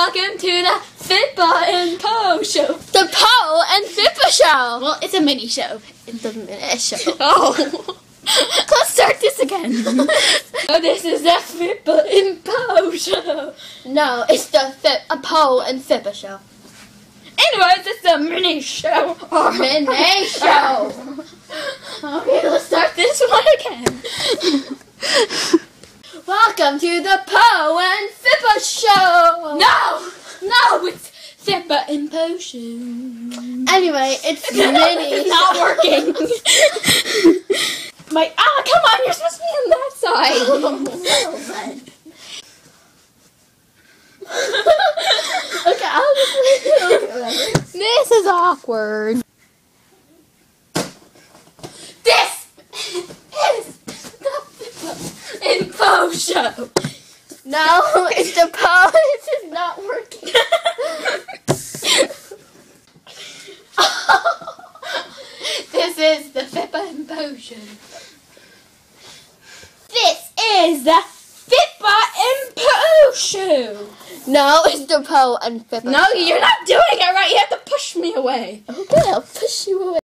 welcome to the Fippa and Poe show. The Poe and Fippa show. Well, it's a mini show. It's a mini show. Oh. Let's start this again. Oh, this is the Fippa and Poe show. No, it's the Poe and Fippa show. Anyways, it's a mini show. Mini show. Okay, let's start this one again. Welcome to the Poe and Fippa show. No, it's Fippa and Poe show. Anyway, it's mini. It's not working. Come on, you're supposed to be on that side. Okay, I'll just This is awkward. This is the Fippa and Poe show. No, it's the Poe. This is not working. This is the Fippa and Poe show. This is the Fippa and Poe show. No, it's the Poe and Fippa No, show. you're not doing it right. You have to push me away. Okay, I'll push you away.